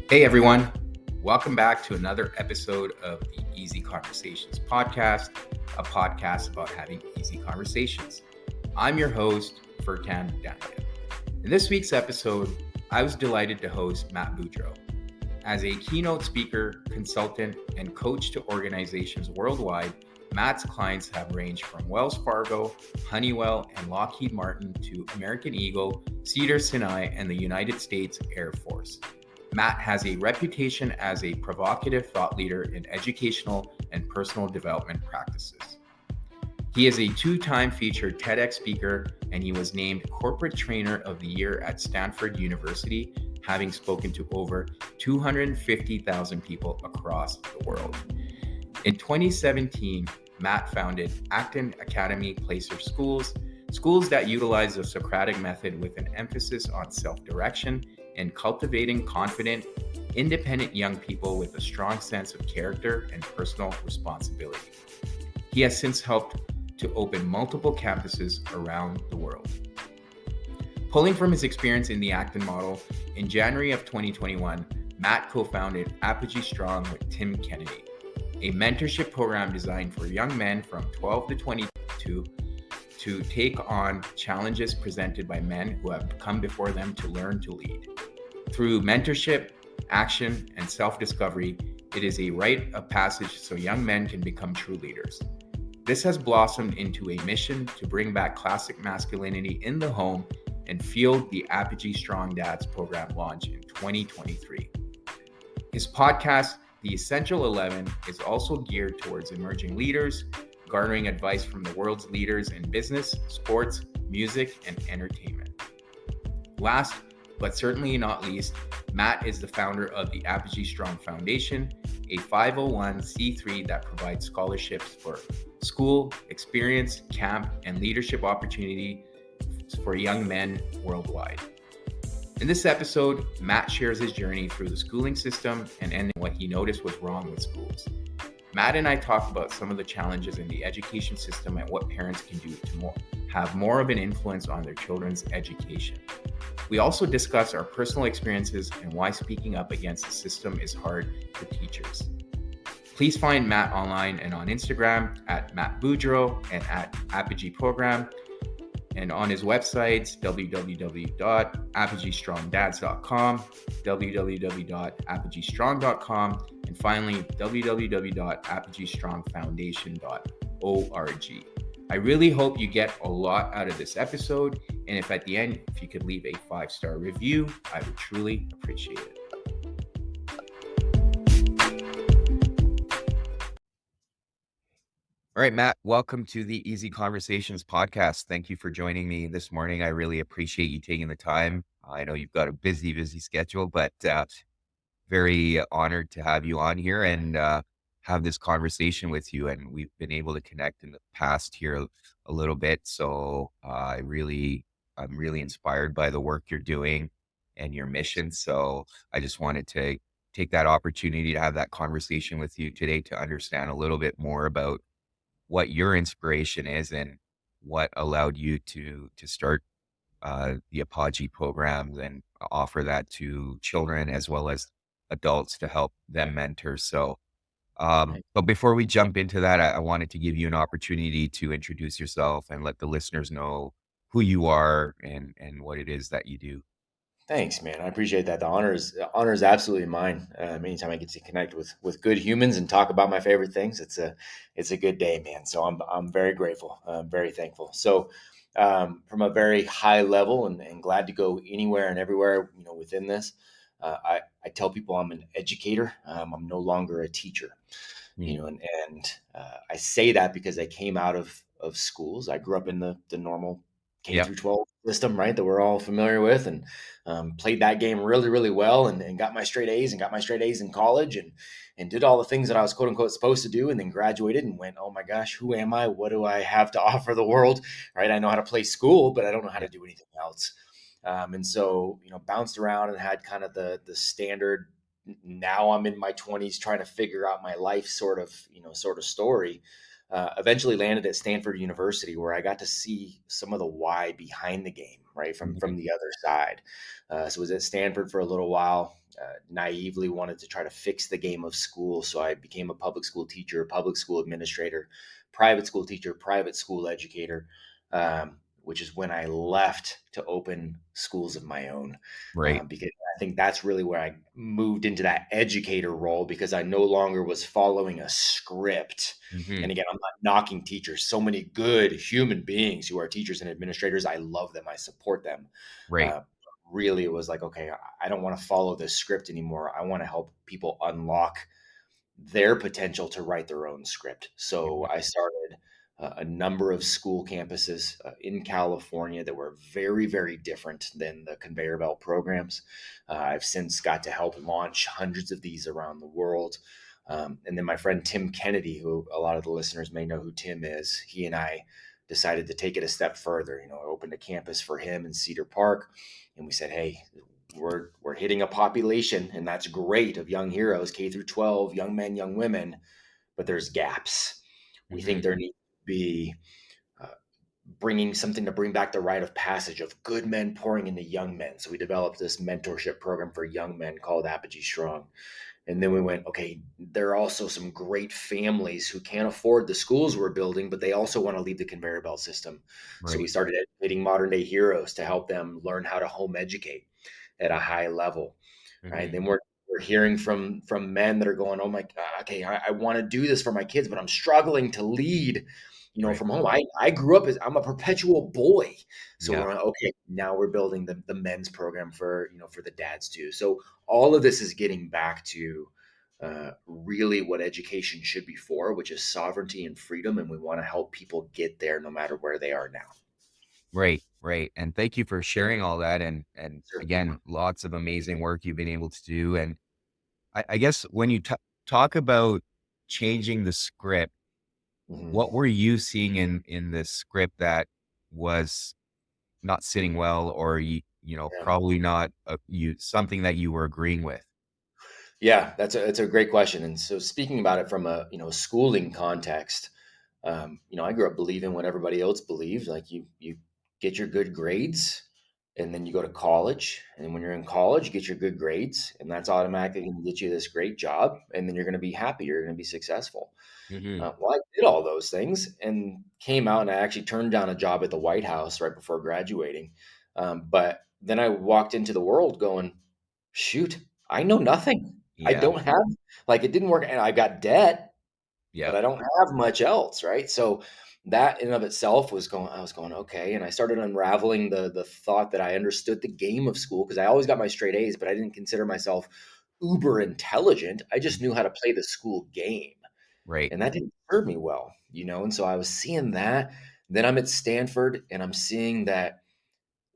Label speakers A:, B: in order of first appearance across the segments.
A: Hey everyone, welcome back to another episode of the Easy Conversations podcast, a podcast about having easy conversations. I'm your host, Furkan Dania. In this week's episode, I was delighted to host Matt Beaudreau. As a keynote speaker, consultant, and coach to organizations worldwide, Matt's clients have ranged from Wells Fargo, Honeywell, and Lockheed Martin to American Eagle, Cedars-Sinai, and the United States Air Force. Matt has a reputation as a provocative thought leader in educational and personal development practices. He is a two-time featured TEDx speaker, and he was named Corporate Trainer of the Year at Stanford University, having spoken to over 250,000 people across the world. In 2017, Matt founded Acton Academy Placer schools that utilize the Socratic method with an emphasis on self-direction and cultivating confident, independent young people with a strong sense of character and personal responsibility. He has since helped to open multiple campuses around the world. Pulling from his experience in the Acton model, in January of 2021, Matt co-founded Apogee Strong with Tim Kennedy, a mentorship program designed for young men from 12 to 22 to take on challenges presented by men who have come before them to learn to lead. Through mentorship, action, and self-discovery, it is a rite of passage so young men can become true leaders. This has blossomed into a mission to bring back classic masculinity in the home and fueled the Apogee Strong Dads program launch in 2023. His podcast, The Essential 11, is also geared towards emerging leaders, garnering advice from the world's leaders in business, sports, music, and entertainment. Last, but certainly not least, Matt is the founder of the Apogee Strong Foundation, a 501c3 that provides scholarships for school, experience, camp, and leadership opportunity for young men worldwide. In this episode, Matt shares his journey through the schooling system and what he noticed was wrong with schools. Matt and I talk about some of the challenges in the education system and what parents can do to have more of an influence on their children's education. We also discuss our personal experiences and why speaking up against the system is hard for teachers. Please find Matt online and on Instagram at Matt Beaudreau and at Apogee Program, and on his websites www.apogeestrongdads.com, www.apogeestrong.com, and finally www.apogeestrongfoundation.org. I really hope you get a lot out of this episode, and if at the end, if you could leave a 5-star review, I would truly appreciate it. All right, Matt, welcome to the Easy Conversations podcast. Thank you for joining me this morning. I really appreciate you taking the time. I know you've got a busy schedule, but very honored to have you on here and have this conversation with you. And we've been able to connect in the past here a little bit. So I'm really inspired by the work you're doing and your mission. So I just wanted to take that opportunity to have that conversation with you today to understand a little bit more about what your inspiration is and what allowed you to start the Apogee programs and offer that to children as well as adults to help them mentor. So, but before we jump into that, I wanted to give you an opportunity to introduce yourself and let the listeners know who you are and what it is that you do.
B: Thanks, man. I appreciate that. The honor is absolutely mine. Anytime I get to connect with good humans and talk about my favorite things, it's a good day, man. So I'm very grateful. I'm very thankful. So from a very high level and glad to go anywhere and everywhere, within this, I tell people I'm an educator. I'm no longer a teacher, and I say that because I came out of schools. I grew up in the normal K through 12 system, right, that we're all familiar with, and played that game really, really well, and got my straight A's in college, and did all the things that I was quote unquote supposed to do, and then graduated and went, oh my gosh, who am I? What do I have to offer the world? Right? I know how to play school, but I don't know how to do anything else. And so, bounced around and had kind of the standard. Now I'm in my 20s trying to figure out my life sort of story. Eventually landed at Stanford University, where I got to see some of the why behind the game, right, from
A: Mhm.
B: the other side. So I was at Stanford for a little while. Naively wanted to try to fix the game of school, so I became a public school teacher, public school administrator, private school teacher, private school educator. Which is when I left to open schools of my own,
A: Right.
B: because I think that's really where I moved into that educator role because I no longer was following a script.
A: Mhm.
B: And again, I'm not knocking teachers. So many good human beings who are teachers and administrators. I love them. I support them.
A: Right.
B: Uh, Really, it was like, okay, I don't want to follow this script anymore. I want to help people unlock their potential to write their own script. So
A: Mhm.
B: I started a number of school campuses in California that were very, very different than the conveyor belt programs. I've since got to help launch hundreds of these around the world. And then my friend Tim Kennedy, who a lot of the listeners may know who Tim is, he and I decided to take it a step further. I opened a campus for him in Cedar Park, and we said, "Hey, we're hitting a population, and that's great, of young heroes, K through 12, young men, young women, but there's gaps. We think
A: Mhm.
B: there needs to be uh, bringing something to bring back the rite of passage of good men pouring into young men." So we developed this mentorship program for young men called Apogee Strong. And then we went, okay, there are also some great families who can't afford the schools we're building, but they also want to leave the conveyor belt system. So we
A: Right.
B: started educating modern day heroes to help them learn how to home educate at a high level, right?
A: Mhm.
B: Then we're hearing from men that are going, oh my God, okay, I want to do this for my kids, but I'm struggling to lead,
A: Right.
B: from home. I grew up as I'm a perpetual boy. So
A: Yeah.
B: we're okay, now we're building the men's program for, for the dads too. So all of this is getting back to really what education should be for, which is sovereignty and freedom. And we want to help people get there no matter where they are now.
A: Right. Right. And thank you for sharing all that. And
B: Sure.
A: again, lots of amazing work you've been able to do. And I guess when you talk about changing the script,
B: Mhm.
A: what were you seeing in this script that was not sitting well, or
B: Yeah.
A: probably not something that you were agreeing with?
B: Yeah, that's a great question. And so speaking about it from a schooling context, I grew up believing what everybody else believed. Like you get your good grades, and then you go to college, and when you're in college, you get your good grades, and that's automatically going to get you this great job, and then you're going to be happy. You're going to be successful.
A: Hmm.
B: Well, I did all those things and came out, and I actually turned down a job at the White House right before graduating. But then I walked into the world going, shoot, I know nothing. I
A: Yeah.
B: don't have, like, it didn't work. And I got debt, but
A: Yeah.
B: I don't have much else. Right. So that in and of itself I was going, okay. And I started unraveling the thought that I understood the game of school because I always got my straight A's, but I didn't consider myself uber intelligent. I just knew how to play the school game.
A: Right.
B: And that didn't serve me well, and so I was seeing that. Then I'm at Stanford and I'm seeing that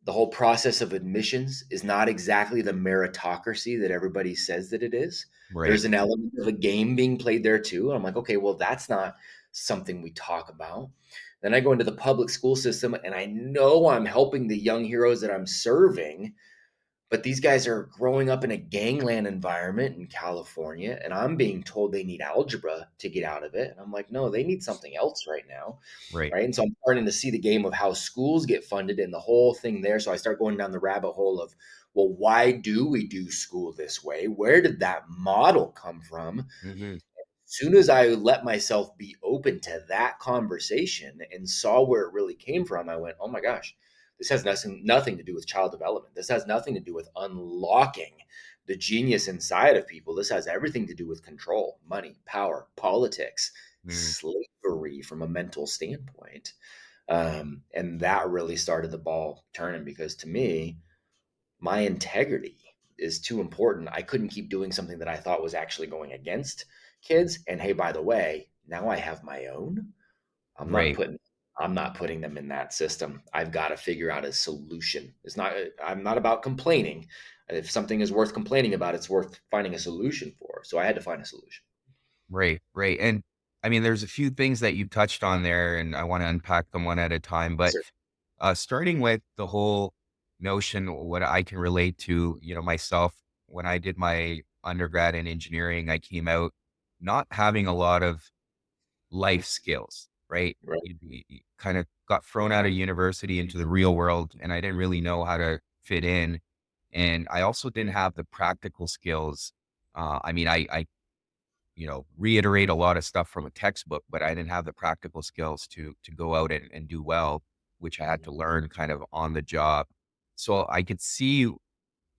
B: the whole process of admissions is not exactly the meritocracy that everybody says that it is.
A: Right.
B: There's an element of a game being played there too. I'm like, okay, well, that's not something we talk about. Then I go into the public school system and I know I'm helping the young heroes that I'm serving, but these guys are growing up in a gangland environment in California, and I'm being told they need algebra to get out of it. And I'm like, no, they need something else right now.
A: Right.
B: Right. And so I'm starting to see the game of how schools get funded and the whole thing there. So I start going down the rabbit hole of, well, why do we do school this way? Where did that model come from?
A: Hmm.
B: Soon as I let myself be open to that conversation and saw where it really came from, I went, oh my gosh, this has nothing to do with child development. This has nothing to do with unlocking the genius inside of people. This has everything to do with control, money, power, politics,
A: Mm.
B: slavery from a mental standpoint. And that really started the ball turning because to me, my integrity is too important. I couldn't keep doing something that I thought was actually going against kids. And hey, by the way, now I have my own. I'm not
A: Right.
B: putting I'm not putting them in that system. I've got to figure out a solution. I'm not about complaining. If something is worth complaining about, it's worth finding a solution for. So I had to find a solution.
A: Right. Right. And I mean, there's a few things that you touched on there, and I want to unpack them one at a time. But
B: Sir.
A: starting with the whole notion, what I can relate to, myself, when I did my undergrad in engineering, I came out not having a lot of life skills, right?
B: Right.
A: You kind of got thrown out of university into the real world, and I didn't really know how to fit in. And I also didn't have the practical skills. I mean, I reiterate a lot of stuff from a textbook, but I didn't have the practical skills to go out and do well, which I had to learn kind of on the job. So I could see,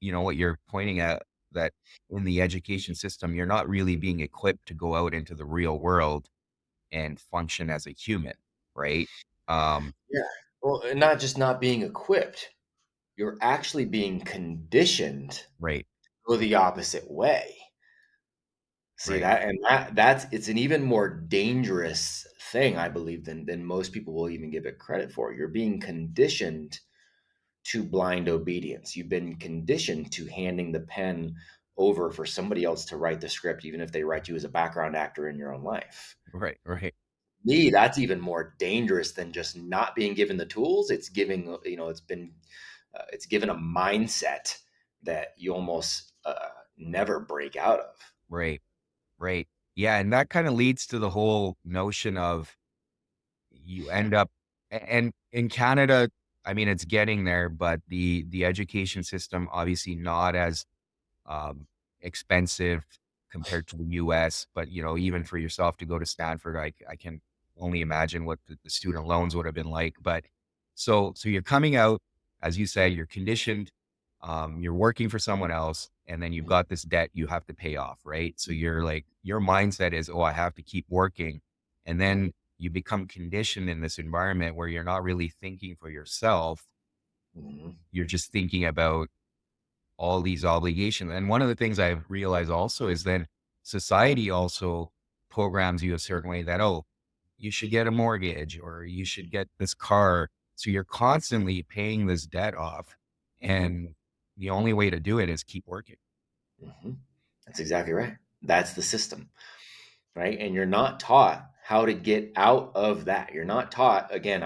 A: what you're pointing at, that in the education system, you're not really being equipped to go out into the real world and function as a human, right? Um,
B: Yeah. Well, and not just not being equipped, you're actually being conditioned to
A: right,
B: go the opposite way. See
A: right,
B: that, and that's it's an even more dangerous thing, I believe, than most people will even give it credit for. You're being conditioned to blind obedience. You've been conditioned to handing the pen over for somebody else to write the script, even if they write you as a background actor in your own life.
A: right, right,
B: Me, that's even more dangerous than just not being given the tools. It's giving, it's given a mindset that you almost never break out of.
A: right, right. Yeah, and that kind of leads to the whole notion of you end up and in Canada, I mean, it's getting there, but the education system obviously not as um, expensive compared to the US. But, even for yourself to go to Stanford, I can only imagine what the student loans would have been like. But so you're coming out, as you said, you're conditioned, you're working for someone else, and then you've got this debt you have to pay off, right? So you're like, your mindset is, oh, I have to keep working. And then you become conditioned in this environment where you're not really thinking for yourself.
B: Mhm.
A: You're just thinking about all these obligations. And one of the things I've realized also is then society also programs you a certain way that, oh, you should get a mortgage or you should get this car. So you're constantly paying this debt off. And the only way to do it is keep working.
B: Mhm. That's exactly right. That's the system, right? And you're not taught how to get out of that. You're not taught. Again,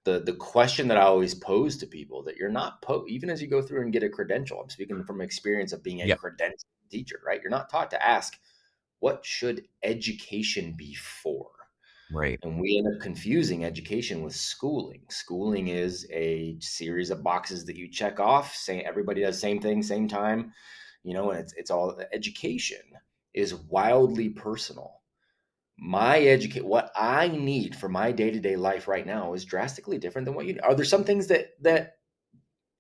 B: the question that I always pose to people, that you're not even as you go through and get a credential. I'm speaking from experience of being a
A: Yep.
B: credentialed teacher, right? You're not taught to ask, what should education be for?
A: Right.
B: And we end up confusing education with schooling. Schooling is a series of boxes that you check off, saying everybody does the same thing, same time, and it's all. Education is wildly personal. What I need for my day-to-day life right now is drastically different than what you. Are there some things that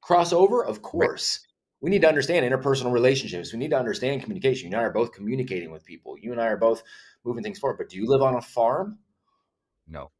B: cross over? Of
A: Right.
B: course. We need to understand interpersonal relationships. We need to understand communication. You and I are both communicating with people. You and I are both moving things forward. But do you live on a farm?
A: No.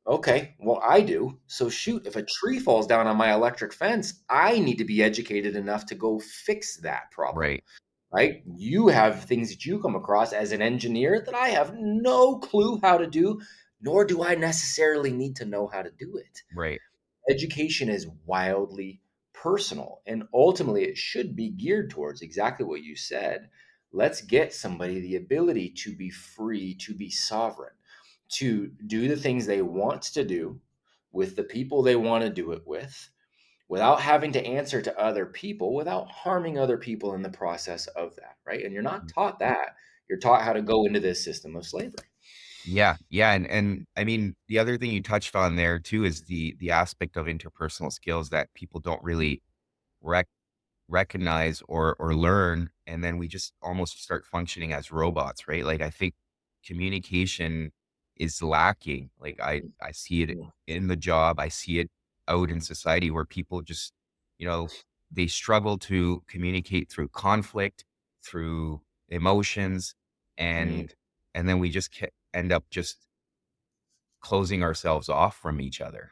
B: Okay, well, I do. So shoot, if a tree falls down on my electric fence, I need to be educated enough to go fix that problem,
A: Right.
B: right? You have things that you come across as an engineer that I have no clue how to do, nor do I necessarily need to know how to do it.
A: Right.
B: Education is wildly personal, and ultimately it should be geared towards exactly what you said. Let's get somebody the ability to be free, to be sovereign, to do the things they want to do with the people they want to do it with, without having to answer to other people, without harming other people in the process of that, right? And you're not taught that. You're taught how to go into this system of slavery.
A: Yeah. Yeah. And I mean, the other thing you touched on there too is the aspect of interpersonal skills that people don't really rec recognize or learn, and then we just almost start functioning as robots, right? Like I think communication is lacking. Like I see it
B: Mm,
A: in the job, I see it out in society where people just, you know, they struggle to communicate through conflict, through emotions,
B: mm.
A: and then we just end up just closing ourselves off from each other.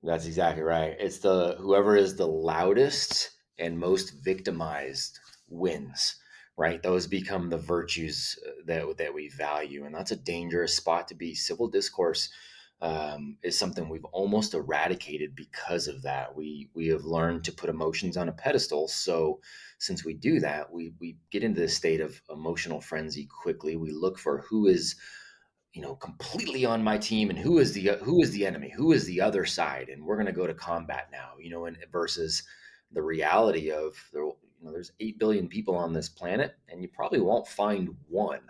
B: That's exactly right. It's the whoever is the loudest and most victimized wins, right? Those become the virtues that we value, and that's a dangerous spot to be. Civil discourse is something we've almost eradicated because of that. We have learned to put emotions on a pedestal. So since we do that, we get into this state of emotional frenzy quickly. We look for who is completely on my team, and who is the enemy, who is the other side, and we're going to go to combat now, and versus the reality of there's 8 billion people on this planet, and you probably won't find one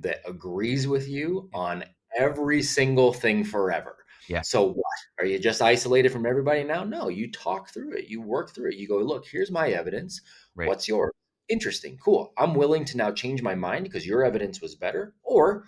B: that agrees with you on every single thing forever.
A: Yeah.
B: So what? Are you just isolated from everybody now? No, you talk through it. You work through it. You go, look, here's my evidence.
A: Right.
B: What's yours? Interesting. Cool. I'm willing to now change my mind because your evidence was better. Or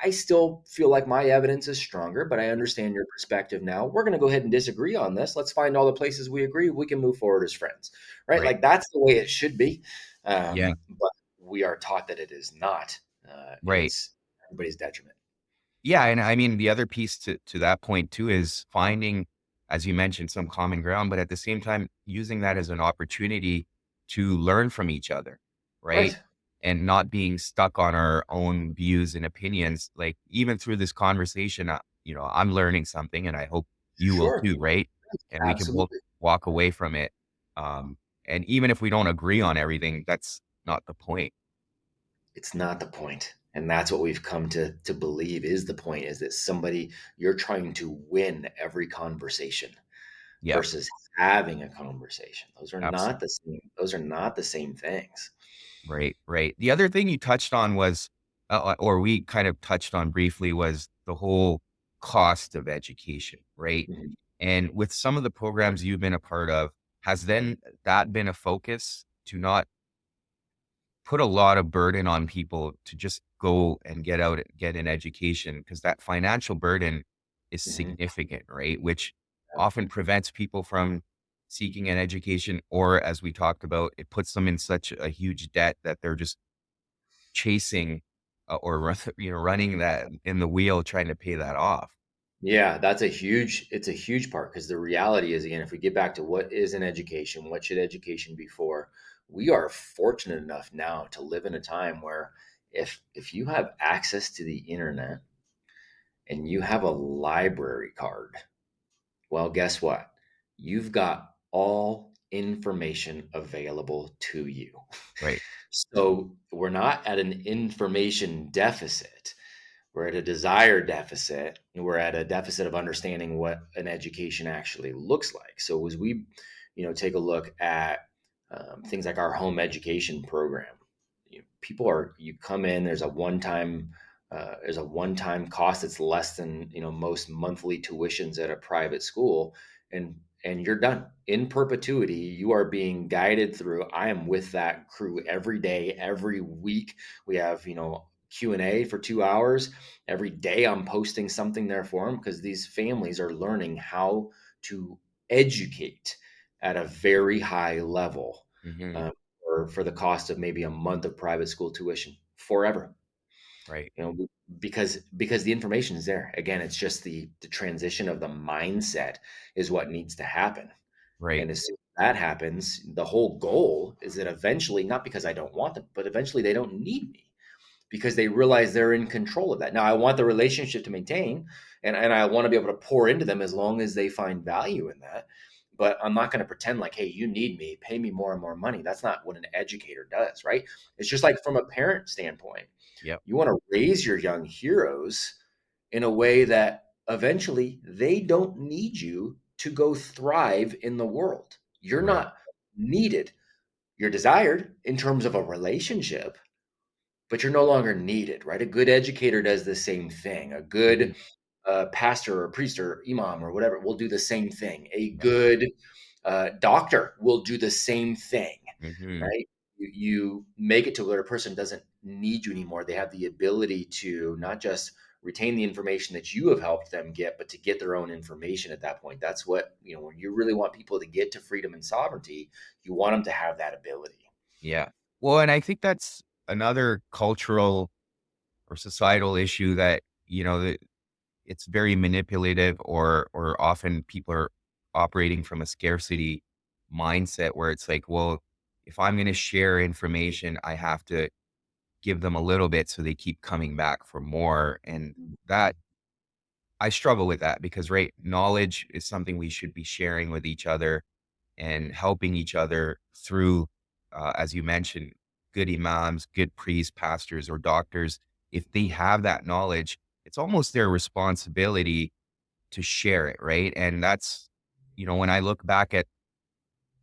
B: I still feel like my evidence is stronger, but I understand your perspective now. We're going to go ahead and disagree on this. Let's find all the places we agree. We can move forward as friends, right?
A: Right.
B: Like that's the way it should be.
A: Yeah.
B: But we are taught that it is not, and
A: Right.
B: it's everybody's detriment.
A: Yeah, and I mean, the other piece to that point too is finding, as you mentioned, some common ground, but at the same time, using that as an opportunity to learn from each other, right?
B: Right.
A: And not being stuck on our own views and opinions. Like even through this conversation, I'm learning something, and I hope you will
B: Sure.
A: too, right? And we can both
B: Absolutely.
A: walk away from it. Um, and even if we don't agree on everything, that's not the point.
B: It's not the point. And that's what we've come to believe is the point is that somebody you're trying to win every conversation
A: Yep,
B: versus having a conversation. Those are not
A: absolutely.
B: the same. Those are not the same things.
A: Right, right. The other thing you touched on was, or we kind of touched on briefly, was the whole cost of education, right?
B: Mhm.
A: And with some of the programs you've been a part of, has then that been a focus to not put a lot of burden on people to just go and get out and get an education? Because that financial burden is
B: Mhm.
A: significant, right? Which often prevents people from seeking an education, or as we talked about, it puts them in such a huge debt that they're just chasing, running that in the wheel trying to pay that off.
B: Yeah, it's a huge part because the reality is, again, if we get back to what is an education, what should education be for? We are fortunate enough now to live in a time where if you have access to the internet and you have a library card, well, guess what? You've got all information available to you.
A: Right.
B: So we're not at an information deficit. We're at a desire deficit. We're at a deficit of understanding what an education actually looks like. So as we, take a look at things like our home education program, you come in. There's a one-time cost that's less than most monthly tuitions at a private school, and you're done in perpetuity. You are being guided through. I am with that crew every day, every week. We have Q&A for 2 hours every day. I'm posting something there for them because these families are learning how to educate at a very high level,
A: Mhm.
B: um, for the cost of maybe a month of private school tuition forever.
A: Right.
B: you know because the information is there. Again, it's just the transition of the mindset is what needs to happen.
A: Right.
B: And as soon as that happens, the whole goal is that eventually, not because I don't want them, but eventually they don't need me because they realize they're in control of that. Now, I want the relationship to maintain, and I want to be able to pour into them as long as they find value in that. But I'm not going to pretend like, hey, you need me, pay me more and more money. That's not what an educator does, right? It's just like from a parent standpoint,
A: Yep.
B: you want to raise your young heroes in a way that eventually they don't need you to go thrive in the world. You're
A: Right.
B: not needed. You're desired in terms of a relationship, but you're no longer needed, right? A good educator does the same thing. A
A: Mhm.
B: good pastor or priest or imam or whatever will do the same thing. A
A: Yep.
B: good doctor will do the same thing,
A: Mhm.
B: right? You make it to where a person doesn't need you anymore. They have the ability to not just retain the information that you have helped them get, but to get their own information at that point. That's what, when you really want people to get to freedom and sovereignty, you want them to have that ability.
A: Yeah. Well, and I think that's another cultural or societal issue that, that it's very manipulative, or often people are operating from a scarcity mindset where it's like, well, if I'm going to share information, I have to give them a little bit so they keep coming back for more. And that I struggle with that because, right, knowledge is something we should be sharing with each other and helping each other through, as you mentioned, good imams, good priests, pastors, or doctors. If they have that knowledge, it's almost their responsibility to share it, right? And that's, when I look back at,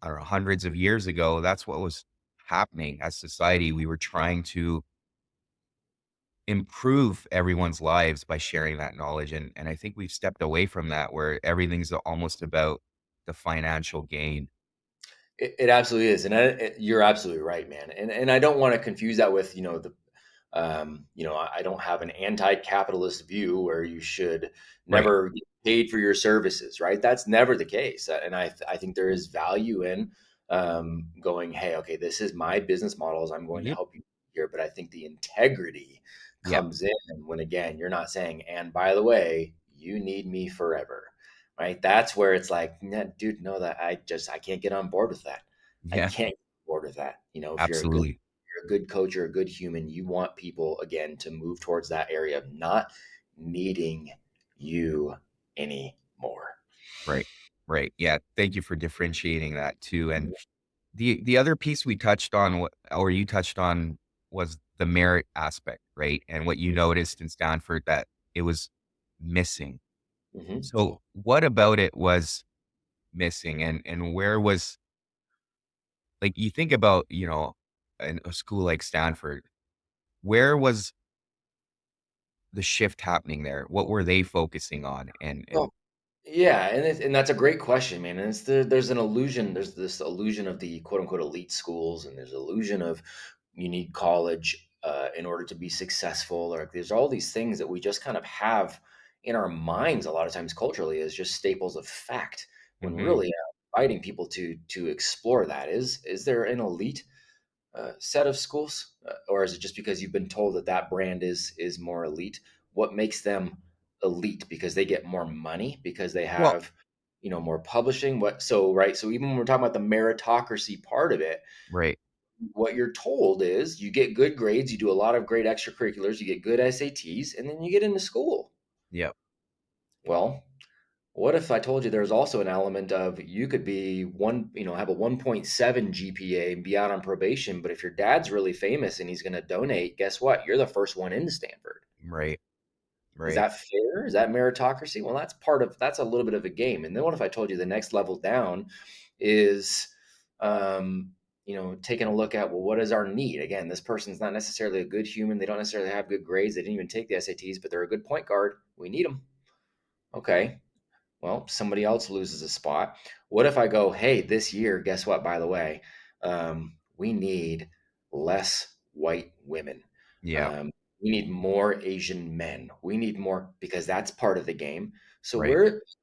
A: I don't know, hundreds of years ago, that's what was happening as society. We were trying to improve everyone's lives by sharing that knowledge. And I think we've stepped away from that where everything's almost about the financial gain.
B: It absolutely is, and you're absolutely right, man. And I don't want to confuse that with I don't have an anti-capitalist view where you should
A: Right.
B: never get paid for your services, right? That's never the case, and I think there is value in going, hey, okay, this is my business models. I'm going to
A: Yep.
B: help you here, but I think the integrity
A: Yep.
B: comes in when again you're not saying, and by the way, you need me forever, right? That's where it's like, nah, dude, no, that I can't get on board with that. I
A: Yeah.
B: can't get on board with that. If
A: Absolutely.
B: you're a good coach or a good human, you want people again to move towards that area of not needing you anymore.
A: Right. Right. Yeah. Thank you for differentiating that too. And the other piece we touched on, or you touched on, was the merit aspect, right? And what you noticed in Stanford that it was missing.
B: Hmm.
A: So what about it was missing, and where was, like, you think about, in a school like Stanford, where was the shift happening there? What were they focusing on? And
B: Yeah, and that's a great question, man. And there's an illusion. There's this illusion of the quote unquote elite schools, and there's illusion of you need college in order to be successful. Or there's all these things that we just kind of have in our minds a lot of times culturally as just staples of fact. When
A: Mhm.
B: really inviting people to explore that is there an elite set of schools, or is it just because you've been told that that brand is more elite? What makes them elite? Because they get more money, because they
A: Well,
B: have more publishing. What so right? So even when we're talking about the meritocracy part of it,
A: right.
B: what you're told is you get good grades, you do a lot of great extracurriculars, you get good SATs, and then you get into school.
A: Yep.
B: Well, what if I told you there's also an element of you could be have a 1.7 GPA and be out on probation, but if your dad's really famous and he's going to donate, guess what? You're the first one into Stanford.
A: Right.
B: Is
A: Right.
B: that fair? Is that meritocracy? Well, that's a little bit of a game. And then what if I told you the next level down is, um, taking a look at, well, what is our need? Again, this person's not necessarily a good human. They don't necessarily have good grades. They didn't even take the SATs, but they're a good point guard. We need them. Okay. Well, somebody else loses a spot. What if I go, hey, this year, guess what? By the way, we need less white women.
A: Yeah.
B: Um, we need more Asian men. We need more because that's part of the game. So
A: Right.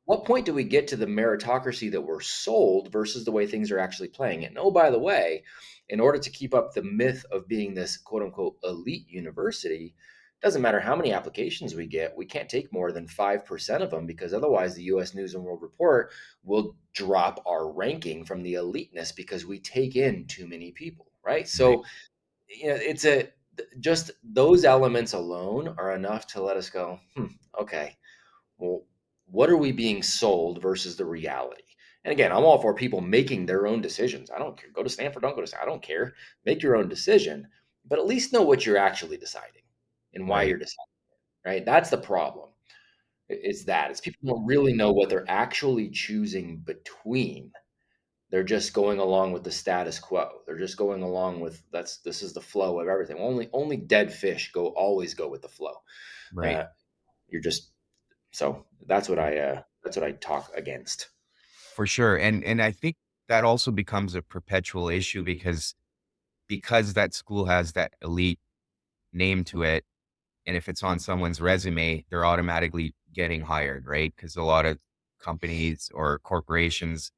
B: what point do we get to the meritocracy that we're sold versus the way things are actually playing? And oh, by the way, in order to keep up the myth of being this quote unquote elite university, doesn't matter how many applications we get, we can't take more than 5% of them because otherwise the US News and World Report will drop our ranking from the eliteness because we take in too many people, right?
A: Right.
B: So, it's just those elements alone are enough to let us go, okay, well, what are we being sold versus the reality? And again, I'm all for people making their own decisions. I don't care. Go to Stanford, don't go to Stanford. I don't care. Make your own decision, but at least know what you're actually deciding and why
A: Right.
B: you're deciding, right? That's the problem. It's that. It's people don't really know what they're actually choosing between. They're just going along with the status quo. They're just going along with this is the flow of everything. Only dead fish always go with the flow.
A: Right.
B: Uh, you're just so that's what I talk against.
A: For sure. And I think that also becomes a perpetual issue because that school has that elite name to it. And if it's on someone's resume, they're automatically getting hired, right? Because a lot of companies or corporations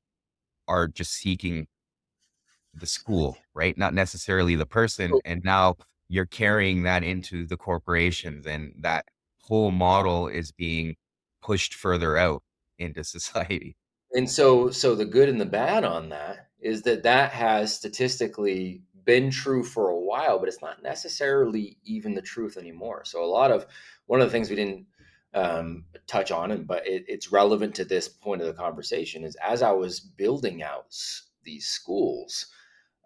A: are just seeking the school, right? Not necessarily the person.
B: So
A: And now you're carrying that into the corporations, and that whole model is being pushed further out into society.
B: so the good and the bad on that is that has statistically been true for a while, but it's not necessarily even the truth anymore. So one of the things we didn't touch on, but it's relevant to this point of the conversation, is as I was building out these schools,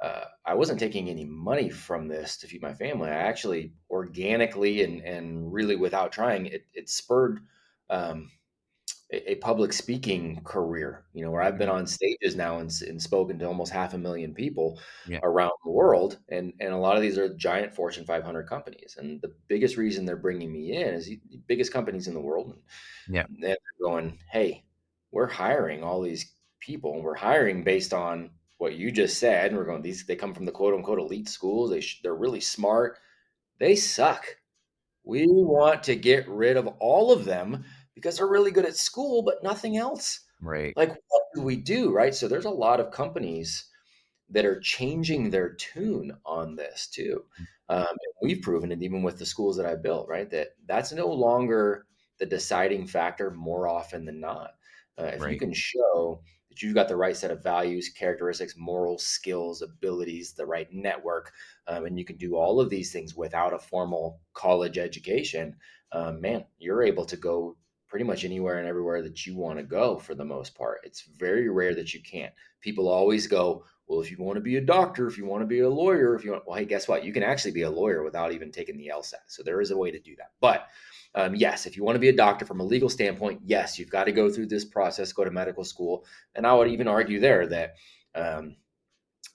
B: I wasn't taking any money from this to feed my family. I actually organically and really without trying, it spurred. Um, a public speaking career, where I've been
A: Mhm.
B: on stages now and spoken to almost 500,000 people
A: Yeah.
B: around the world. And a lot of these are giant Fortune 500 companies. And the biggest reason they're bringing me in is the biggest companies in the world.
A: Yeah.
B: And they're going, hey, we're hiring all these people and we're hiring based on what you just said. And we're going, they come from the quote unquote elite schools. They're really smart. They suck. We want to get rid of all of them because they're really good at school, but nothing else.
A: Right.
B: Like, what do we do? Right. So there's a lot of companies that are changing their tune on this too. And we've proven it even with the schools that I built, right? That's no longer the deciding factor more often than not. If you
A: Right.
B: can show that you've got the right set of values, characteristics, morals, skills, abilities, the right network, and you can do all of these things without a formal college education, man, you're able to go pretty much anywhere and everywhere that you want to go for the most part. It's very rare that you can't. People always go, well, if you want to be a doctor, if you want to be a lawyer, if you want, well, hey, guess what? You can actually be a lawyer without even taking the LSAT. So there is a way to do that. But yes, if you want to be a doctor from a legal standpoint, yes, you've got to go through this process, go to medical school. And I would even argue there that um,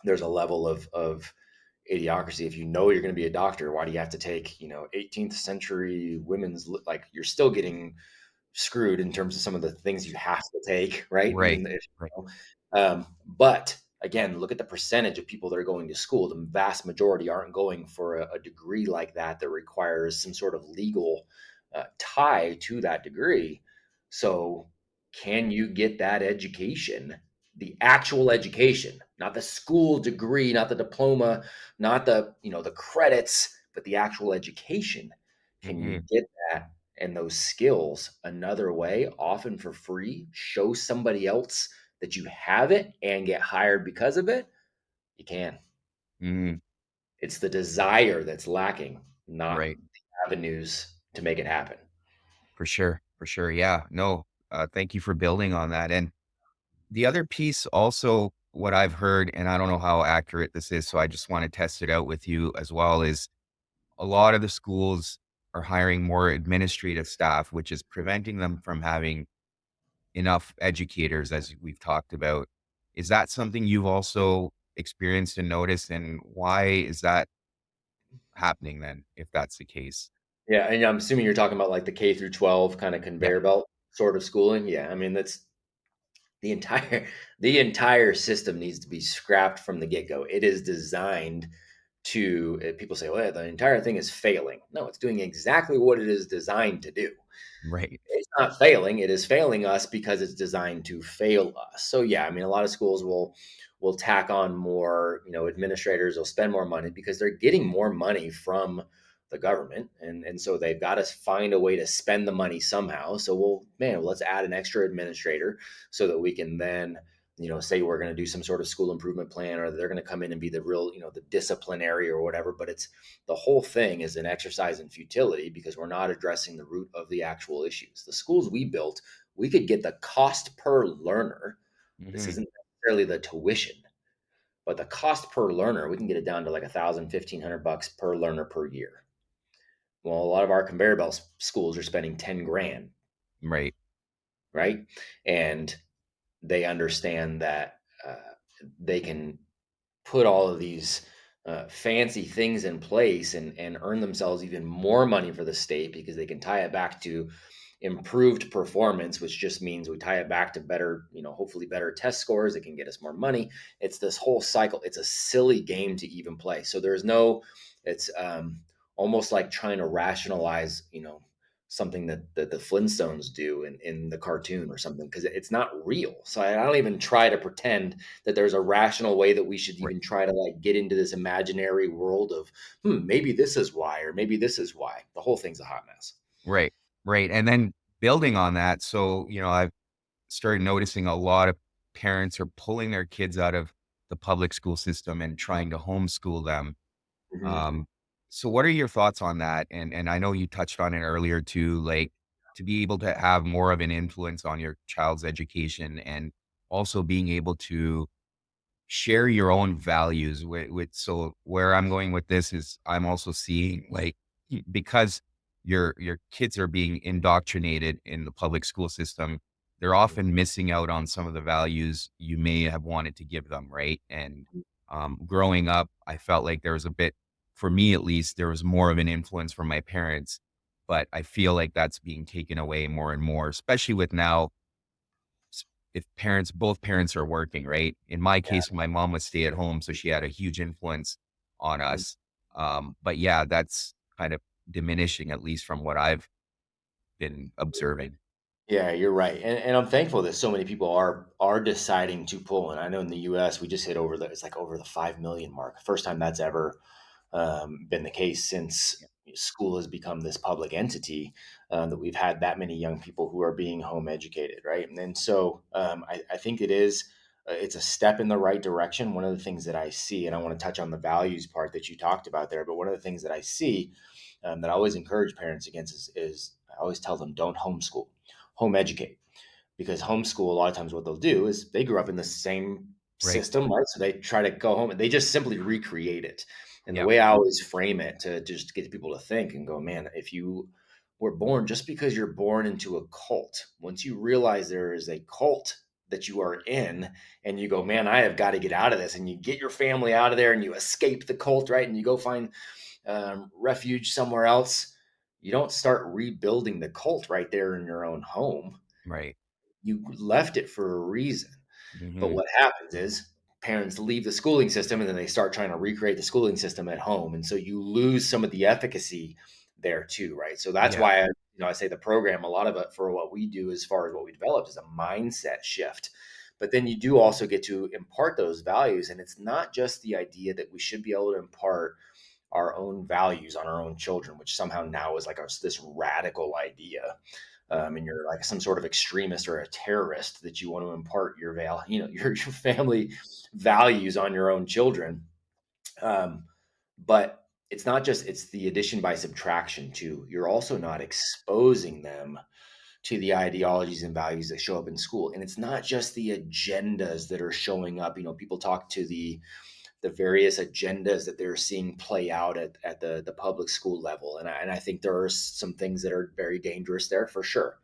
B: there's a level of idiocracy. If you know you're going to be a doctor, why do you have to take, 18th century women's, like you're still getting screwed in terms of some of the things you have to take, right?
A: Right.
B: Even if,
A: Right.
B: but again, look at the percentage of people that are going to school. The vast majority aren't going for a degree like that that requires some sort of legal tie to that degree. So, can you get that education, the actual education, not the school degree, not the diploma, not the credits, but the actual education? Can you
A: Mhm.
B: get that and those skills another way, often for free? Show somebody else that you have it and get hired because of it? You can.
A: Mhm.
B: It's the desire that's lacking, not
A: Right.
B: the avenues to make it happen.
A: For sure. For sure. Yeah. No, thank you for building on that. And the other piece also, what I've heard, and I don't know how accurate this is, so I just want to test it out with you as well, is a lot of the schools are hiring more administrative staff, which is preventing them from having enough educators, as we've talked about. Is that something you've also experienced and noticed? And why is that happening then, if that's the case?
B: Yeah, and I'm assuming you're talking about like the K through 12 kind of
A: Yeah.
B: conveyor belt sort of schooling. Yeah, I mean that's the entire the entire system needs to be scrapped from the get-go. It is designed to people say, well, the entire thing is failing. No, it's doing exactly what it is designed to do.
A: Right.
B: It's not failing. It is failing us because it's designed to fail us. So yeah, I mean, a lot of schools will tack on more, administrators will spend more money because they're getting more money from the government. And so they've got to find a way to spend the money somehow. So let's add an extra administrator so that we can then, say we're going to do some sort of school improvement plan, or they're going to come in and be the real, the disciplinary or whatever. But it's the whole thing is an exercise in futility because we're not addressing the root of the actual issues. The schools we built, we could get the cost per learner. This
A: Hmm.
B: isn't necessarily the tuition, but the cost per learner, we can get it down to like 1,000, 1,500 bucks per learner per year. Well, a lot of our conveyor belt schools are spending 10 grand,
A: Right.
B: right? And they understand that they can put all of these fancy things in place and earn themselves even more money for the state because they can tie it back to improved performance, which just means we tie it back to better, hopefully better test scores that can get us more money. It's this whole cycle. It's a silly game to even play. So there's no, it's almost like trying to rationalize, something that the Flintstones do in the cartoon or something, because it's not real. So I don't even try to pretend that there's a rational way that we should
A: Right.
B: even try to like get into this imaginary world of maybe this is why, or maybe this is why. The whole thing's a hot mess.
A: Right. Right. And then building on that, so, I've started noticing a lot of parents are pulling their kids out of the public school system and trying to homeschool them.
B: Mhm.
A: Um, so what are your thoughts on that? And I know you touched on it earlier too, like to be able to have more of an influence on your child's education and also being able to share your own values with so where I'm going with this is I'm also seeing like because your kids are being indoctrinated in the public school system, they're often missing out on some of the values you may have wanted to give them, right? And growing up, I felt like there was a bit, for me at least, there was more of an influence from my parents, but I feel like that's being taken away more and more, especially with now s- if both parents are working, right? In my case, my mom was stay at home, so she had a huge influence on
B: Yeah.
A: us. But yeah, that's kind of diminishing, at least from what I've been observing.
B: Yeah, you're right, and I'm thankful that so many people are deciding to pull. And I know in the U.S. we just hit over the it's like over the 5 million mark. First time that's ever been the case since school has become this public entity, that we've had that many young people who are being home educated, right? And so I think it's a step in the right direction. One of the things that I see, and I want to touch on the values part that you talked about there, but one of the things that I see that I always encourage parents against is I always tell them don't homeschool, home educate, because homeschool a lot of times what they'll do is they grew up in the same
A: Right.
B: system, right? So they try to go home and they just simply recreate it. And the
A: Yeah.
B: way I always frame it to just get people to think and go, man, if you were born just because you're born into a cult, once you realize there is a cult that you are in and you go, man, I have got to get out of this, and you get your family out of there and you escape the cult, right? And you go find refuge somewhere else. You don't start rebuilding the cult right there in your own home.
A: Right.
B: You left it for a reason. But
A: Hmm.
B: what happens is parents leave the schooling system and then they start trying to recreate the schooling system at home. And so you lose some of the efficacy there too, right? So that's
A: Yeah.
B: why I say the program, a lot of it for what we do as far as what we developed is a mindset shift. But then you do also get to impart those values. And it's not just the idea that we should be able to impart our own values on our own children, which somehow now is like this radical idea, and you're like some sort of extremist or a terrorist that you want to impart your family values on your own children. But it's the addition by subtraction too. You're also not exposing them to the ideologies and values that show up in school. And it's not just the agendas that are showing up. People talk to the various agendas that they're seeing play out at the public school level. And I think there are some things that are very dangerous there for sure.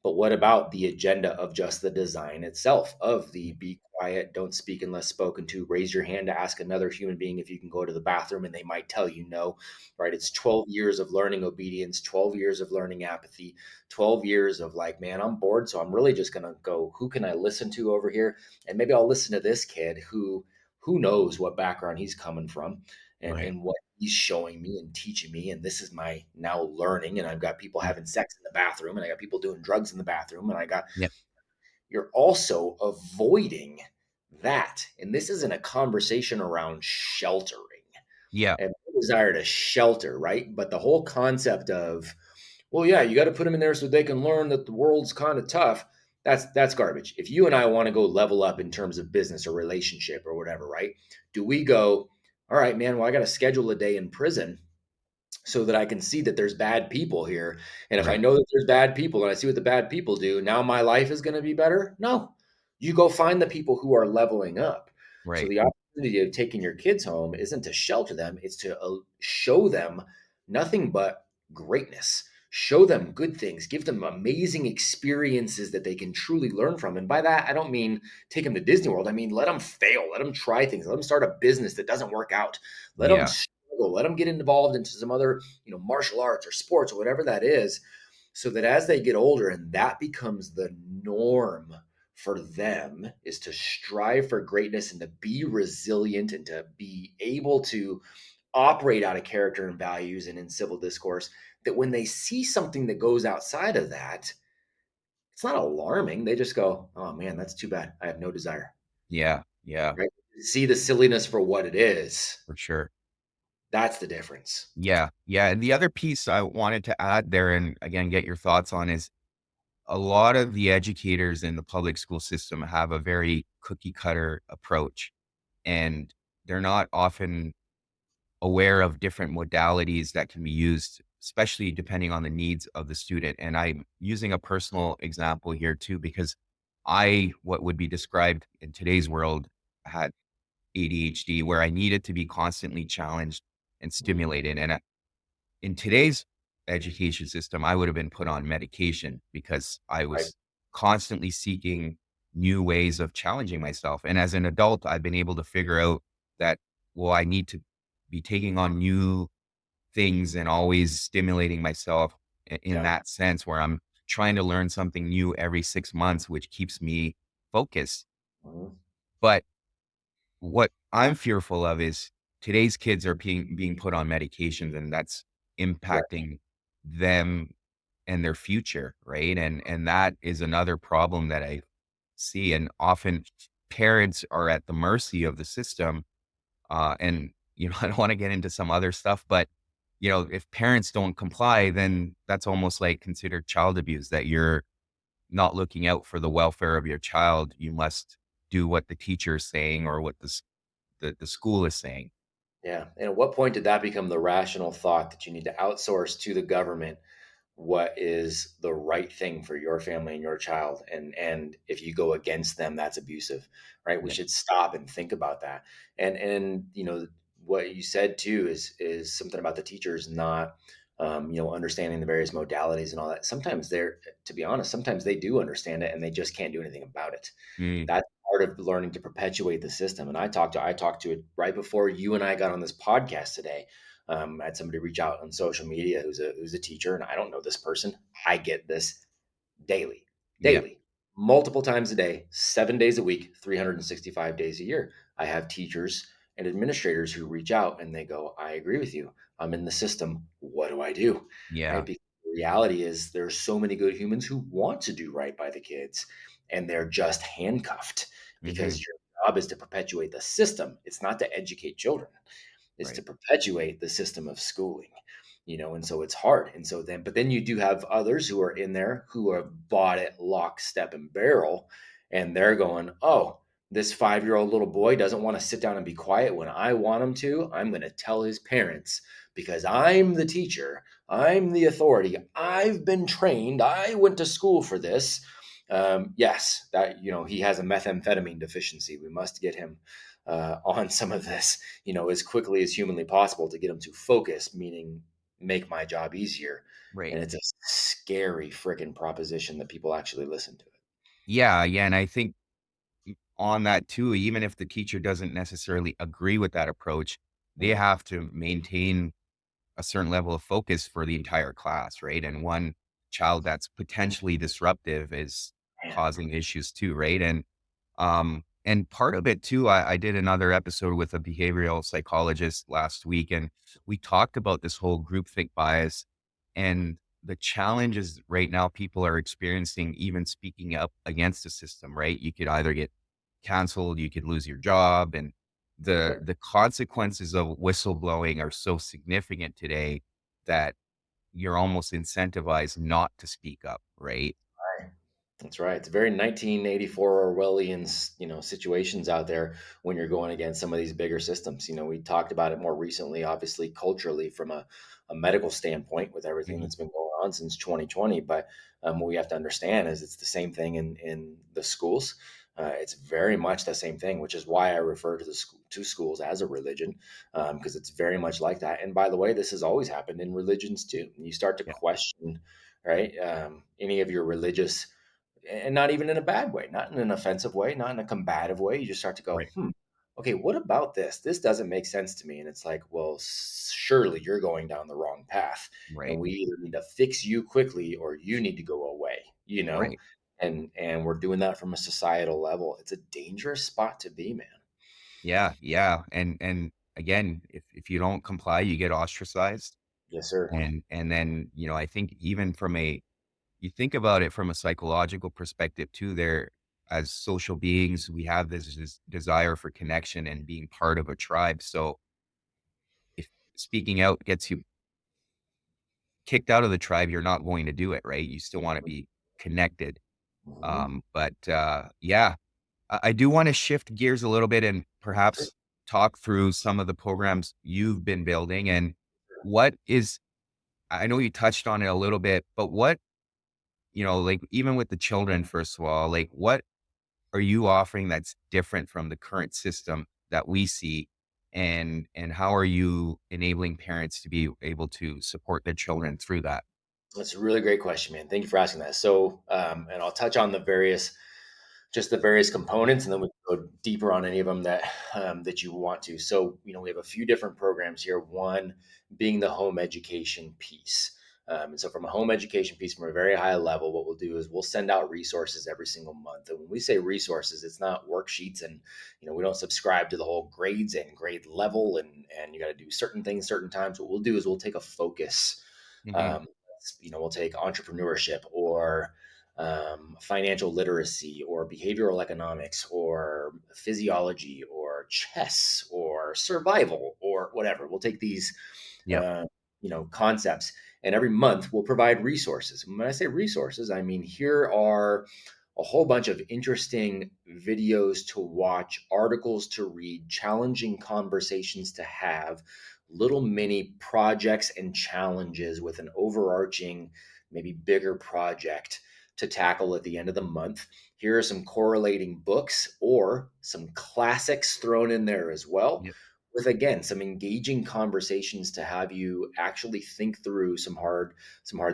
B: But what about the agenda of just the design itself, of the be quiet, don't speak unless spoken to, raise your hand to ask another human being if you can go to the bathroom, and they might tell you no, right? It's 12 years of learning obedience, 12 years of learning apathy, 12 years of like, man, I'm bored. So I'm really just going to go, who can I listen to over here? And maybe I'll listen to this kid who knows what background he's coming from
A: Right.
B: and what he's showing me and teaching me. And this is my now learning. And I've got people having sex in the bathroom, and I got people doing drugs in the bathroom. And
A: Yeah.
B: you're also avoiding that. And this isn't a conversation around sheltering
A: Yeah.
B: and desire to shelter, right? But the whole concept of, well, yeah, you got to put them in there so they can learn that the world's kind of tough. That's garbage. If you and I want to go level up in terms of business or relationship or whatever, right? Do we go, all right, man, well, I got to schedule a day in prison so that I can see that there's bad people here. And if I
A: Right.
B: know that there's bad people and I see what the bad people do, now my life is going to be better? No. You go find the people who are leveling up. So
A: Right.
B: the opportunity of taking your kids home isn't to shelter them, it's to show them nothing but greatness. Show them good things, give them amazing experiences that they can truly learn from. And by that, I don't mean take them to Disney World. I mean, let them fail, let them try things, let them start a business that doesn't work out, let them
A: Yeah.
B: struggle, let them get involved into some other, martial arts or sports or whatever that is, so that as they get older and that becomes the norm for them, is to strive for greatness and to be resilient and to be able to operate out of character and values and in civil discourse, that when they see something that goes outside of that, it's not alarming. They just go, oh man, that's too bad. I have no desire.
A: Yeah. Yeah.
B: Right? See the silliness for what it is.
A: For sure.
B: That's the difference.
A: Yeah. Yeah. And the other piece I wanted to add there, and again, get your thoughts on, is a lot of the educators in the public school system have a very cookie cutter approach, and they're not often aware of different modalities that can be used, especially depending on the needs of the student. And I'm using a personal example here too, because what would be described in today's world, had ADHD, where I needed to be constantly challenged and stimulated. And in today's education system, I would have been put on medication because I
B: Right.
A: was constantly seeking new ways of challenging myself. And as an adult, I've been able to figure out that, well, I need to be taking on new things and always stimulating myself in
B: Yeah.
A: that sense where I'm trying to learn something new every 6 months, which keeps me focused.
B: Mhm.
A: But what I'm fearful of is today's kids are being put on medications, and that's
B: Right.
A: impacting them and their future, right? And that is another problem that I see. And often parents are at the mercy of the system. And I don't want to get into some other stuff, but if parents don't comply, then that's almost like considered child abuse, that you're not looking out for the welfare of your child. You must do what the teacher is saying or what the school is saying.
B: Yeah. And at what point did that become the rational thought that you need to outsource to the government what is the right thing for your family and your child, and if you go against them, that's abusive, right? We
A: Yeah.
B: should stop and think about that. And what you said too is something about the teachers not understanding the various modalities and all that. Sometimes they're, to be honest, sometimes they do understand it and they just can't do anything about it.
A: Mm,
B: That's part of learning to perpetuate the system. And I talked to it right before you and I got on this podcast today. I had somebody reach out on social media who's a teacher, and I don't know this person. I get this daily,
A: yeah.
B: daily, multiple times a day, 7 days a week, 365 days a year. I have teachers and administrators who reach out and they go, I agree with you. I'm in the system. What do I do? Right?
A: Yeah.
B: Because the reality is there's so many good humans who want to do right by the kids and they're just handcuffed
A: Hmm.
B: because your job is to perpetuate the system. It's not to educate children, is to
A: Right.
B: perpetuate the system of schooling, and so it's hard. And so then, but then you do have others who are in there who have bought it lock, step, and barrel, and they're going, oh, this 5-year-old little boy doesn't want to sit down and be quiet when I want him to. I'm going to tell his parents because I'm the teacher, I'm the authority, I've been trained, I went to school for this. Yes, that he has a methamphetamine deficiency. We must get him on some of this, as quickly as humanly possible to get him to focus, meaning make my job easier.
A: Right.
B: And it's a scary freaking proposition that people actually listen to it.
A: Yeah. Yeah. And I think on that too, even if the teacher doesn't necessarily agree with that approach, they
B: Mhm.
A: have to maintain a certain level of focus for the entire class, right? And one child that's potentially disruptive is
B: Man,
A: causing issues too, right? And part of it too, I did another episode with a behavioral psychologist last week, and we talked about this whole groupthink bias and the challenges right now people are experiencing, even speaking up against the system, right? You could either get canceled, you could lose your job, and the
B: right.
A: the consequences of whistleblowing are so significant today that you're almost incentivized not to speak up, right?
B: Right. That's right. It's very 1984 Orwellian, situations out there when you're going against some of these bigger systems. We talked about it more recently, obviously culturally from a medical standpoint with everything
A: Mhm.
B: that's been going on since 2020. But what we have to understand is it's the same thing in the schools. It's very much the same thing, which is why I refer to to schools as a religion, because it's very much like that. And by the way, this has always happened in religions too. You start to
A: Yeah,
B: question, right, any of your religious, and not even in a bad way, not in an offensive way, not in a combative way. You just start to go,
A: right,
B: okay, what about this? This doesn't make sense to me. And it's like, well, surely you're going down the wrong path. And
A: right,
B: we either need to fix you quickly or you need to go away.
A: right.
B: And we're doing that from a societal level. It's a dangerous spot to be, man.
A: Yeah, yeah. And again, if you don't comply, you get ostracized.
B: Yes, sir.
A: And then, I think even you think about it from a psychological perspective too, there as social beings, we have this desire for connection and being part of a tribe. So if speaking out gets you kicked out of the tribe, you're not going to do it, right? You still want to be connected.
B: Mhm.
A: But yeah, I do want to shift gears a little bit and
B: Sure.
A: perhaps talk through some of the programs you've been building and what is, I know you touched on it a little bit, but what, like even with the children, first of all, like what are you offering that's different from the current system that we see? And how are you enabling parents to be able to support their children through that?
B: That's a really great question, man. Thank you for asking that. So, and I'll touch on just the various components, and then we can go deeper on any of them that you want to. So, we have a few different programs here. One being the home education piece. And so, from a home education piece, from a very high level, what we'll do is we'll send out resources every single month. And when we say resources, it's not worksheets, and we don't subscribe to the whole grades and grade level, and you got to do certain things certain times. What we'll do is we'll take a focus.
A: Hmm.
B: Um, we'll take entrepreneurship or financial literacy or behavioral economics or physiology or chess or survival or whatever. We'll take these,
A: Yep.
B: uh, concepts, and every month we'll provide resources. And when I say resources, I mean here are a whole bunch of interesting videos to watch, articles to read, challenging conversations to have, little mini projects and challenges with an overarching, maybe bigger project to tackle at the end of the month. Here are some correlating books or some classics thrown in there as well,
A: Yep.
B: with again some engaging conversations to have you actually think through some hard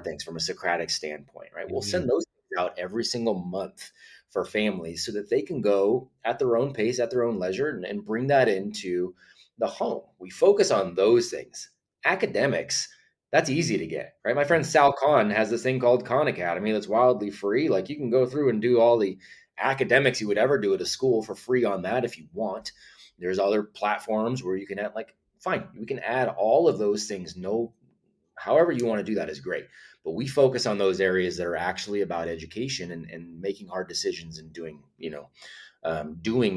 B: things from a Socratic standpoint, right? We'll
A: Hmm.
B: send those things out every single month for families so that they can go at their own pace, at their own leisure, and bring that into the home. We focus on those things. Academics, that's easy to get, right? My friend Sal Khan has this thing called Khan Academy that's wildly free. Like you can go through and do all the academics you would ever do at a school for free on that if you want. There's other platforms where you can add, like, fine, we can add all of those things. No, however you want to do that is great. But we focus on those areas that are actually about education and making hard decisions and doing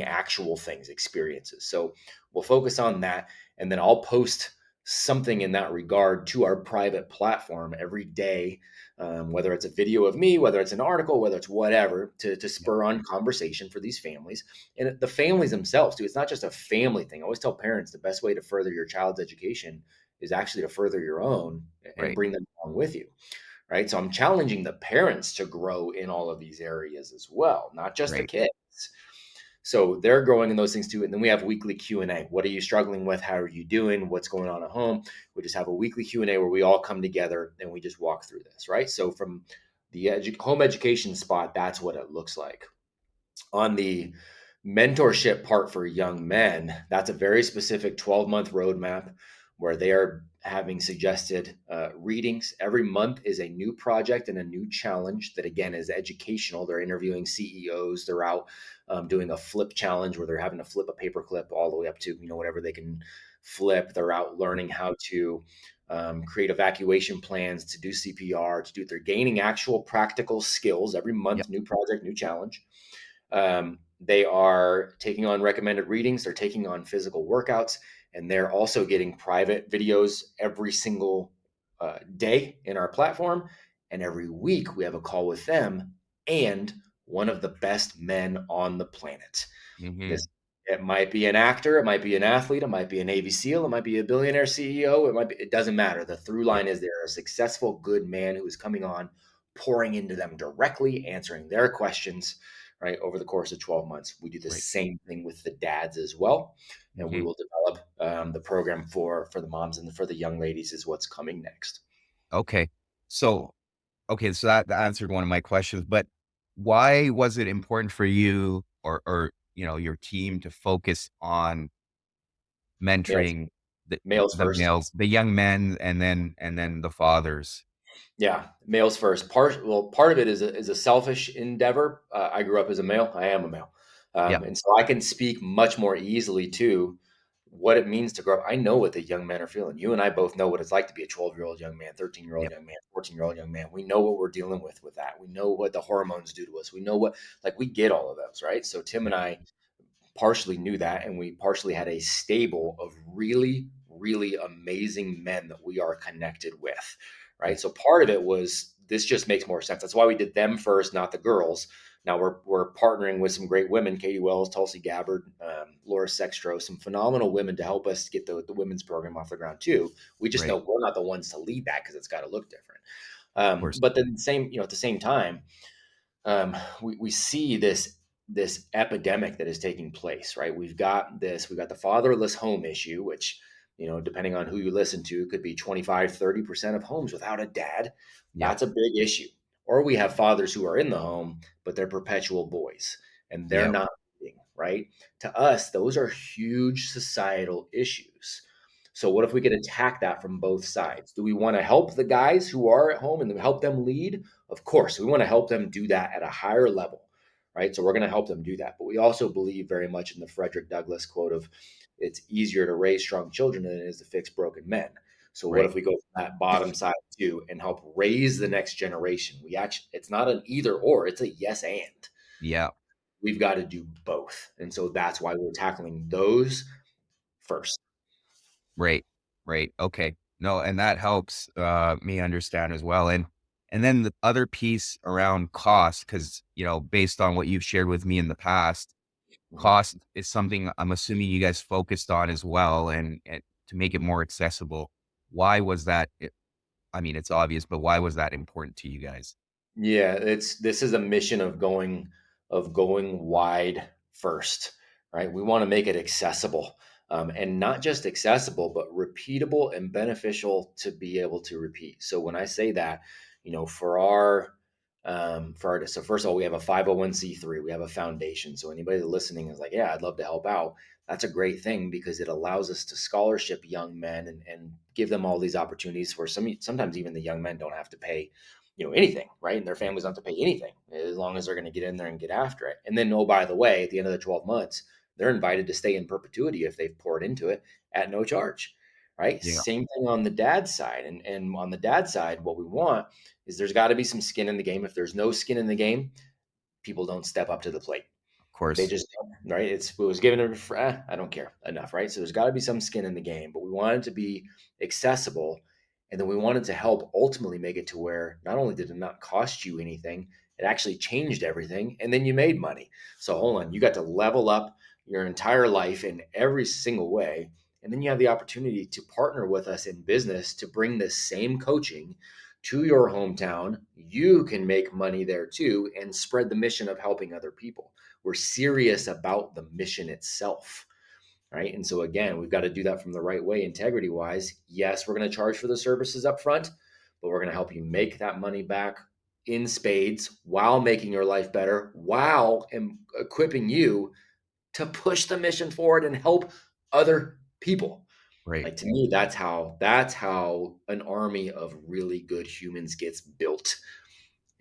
B: actual things, experiences. So we'll focus on that. And then I'll post something in that regard to our private platform every day, whether it's a video of me, whether it's an article, whether it's whatever, to
A: Yep.
B: spur on conversation for these families. And the families themselves, too. It's not just a family thing. I always tell parents the best way to further your child's education is actually to further your own and
A: Right.
B: bring them along with you. Right. So I'm challenging the parents to grow in all of these areas as well, not just the
A: Right.
B: kids. So they're growing in those things too. And then we have weekly Q&A. What are you struggling with? How are you doing? What's going on at home? We just have a weekly Q&A where we all come together and we just walk through this, right? So from the home education spot, that's what it looks like. On the mentorship part for young men, that's a very specific 12-month roadmap where they are having suggested readings. Every month is a new project and a new challenge that, again, is educational. They're interviewing CEOs. They're out doing a flip challenge where they're having to flip a paperclip all the way up to, whatever they can flip. They're out learning how to create evacuation plans, to do CPR, they're gaining actual practical skills every
A: Yep.
B: month, new project, new challenge. They are taking on recommended readings, they're taking on physical workouts, and they're also getting private videos every single day in our platform. And every week we have a call with them and one of the best men on the planet.
A: Hmm.
B: This It might be an actor, it might be an athlete, it might be a Navy SEAL, it might be a billionaire CEO, it doesn't matter. The through
A: Yep.
B: line is they're a successful, good man who is coming on, pouring into them directly, answering their questions, right, over the course of 12 months. We do the
A: Right.
B: same thing with the dads as well. And we
A: Hmm.
B: will develop the program for the moms and for the young ladies is what's coming next.
A: Okay. So, okay. So that answered one of my questions, but why was it important for you or, your team to focus on
B: Males,
A: mentoring
B: males
A: the
B: first.
A: males, the young men, and then the fathers?
B: Yeah, males first. Part of it is a selfish endeavor. I grew up as a male. I am a male,
A: Yep.
B: and so I can speak much more easily to what it means to grow up. I know what the young men are feeling. You and I both know what it's like to be a 12-year-old young man, 13-year-old
A: Yep.
B: young man, 14-year-old young man. We know what we're dealing with that. We know what the hormones do to us. We know we get all of those, right? So Tim and
A: Yep.
B: I partially knew that, and we partially had a stable of really, really amazing men that we are connected with, right?
A: Yep.
B: So part of it was this just makes more sense. That's why we did them first, not the girls. Now we're partnering with some great women: Katie Wells, Tulsi Gabbard, Laura Sextro, some phenomenal women to help us get the women's program off the ground too. We just
A: Right.
B: know we're not the ones to lead that because it's got to look different.
A: Of course.
B: But then at the same time, we see this epidemic that is taking place, right? We've got the fatherless home issue, which depending on who you listen to, it could be 25-30% of homes without a dad.
A: Yep.
B: That's a big issue. Or we have fathers who are in the home, but they're perpetual boys and they're
A: Yep.
B: not leading, right? To us, those are huge societal issues. So what if we could attack that from both sides? Do we want to help the guys who are at home and help them lead? Of course, we want to help them do that at a higher level, right? So we're going to help them do that. But we also believe very much in the Frederick Douglass quote of it's easier to raise strong children than it is to fix broken men. So what
A: Right.
B: if we go from that bottom side too and help raise the next generation? We actually, it's not an either or, it's a yes and.
A: Yeah.
B: We've got to do both. And so that's why we're tackling those first.
A: Right. Right. Okay. No, and that helps me understand as well. And then the other piece around cost, because based on what you've shared with me in the past,
B: Mhm.
A: cost is something I'm assuming you guys focused on as well, and to make it more accessible. Why was that? I mean, it's obvious, but why was that important to you guys?
B: Yeah, this is a mission of going wide first, right? We want to make it accessible, and not just accessible, but repeatable and beneficial to be able to repeat. So when I say that, so first of all, we have a 501(c)(3, we have a foundation. So anybody listening is like, yeah, I'd love to help out. That's a great thing because it allows us to scholarship young men and give them all these opportunities where sometimes even the young men don't have to pay anything, right? And their families don't have to pay anything as long as they're going to get in there and get after it. And then, oh, by the way, at the end of the 12 months, they're invited to stay in perpetuity if they've poured into it at no charge, right?
A: Yeah,
B: Same thing on the dad's side. And on the dad's side, what we want is there's got to be some skin in the game. If there's no skin in the game, people don't step up to the plate.
A: of
B: They
A: course.
B: just don't, right? It was given I don't care enough, right? So there's got to be some skin in the game, but we want it to be accessible, and then we wanted to help ultimately make it to where not only did it not cost you anything, it actually changed everything, and then you made money. So hold on, you got to level up your entire life in every single way, and then you have the opportunity to partner with us in business to bring this same coaching to your hometown. You can make money there too and spread the mission of helping other people. We're serious about the mission itself, right? And so again, we've got to do that from the right way, integrity wise. Yes, we're going to charge for the services up front, but we're going to help you make that money back in spades while making your life better, while equipping you to push the mission forward and help other people.
A: Right.
B: Like, to me, that's how an army of really good humans gets built.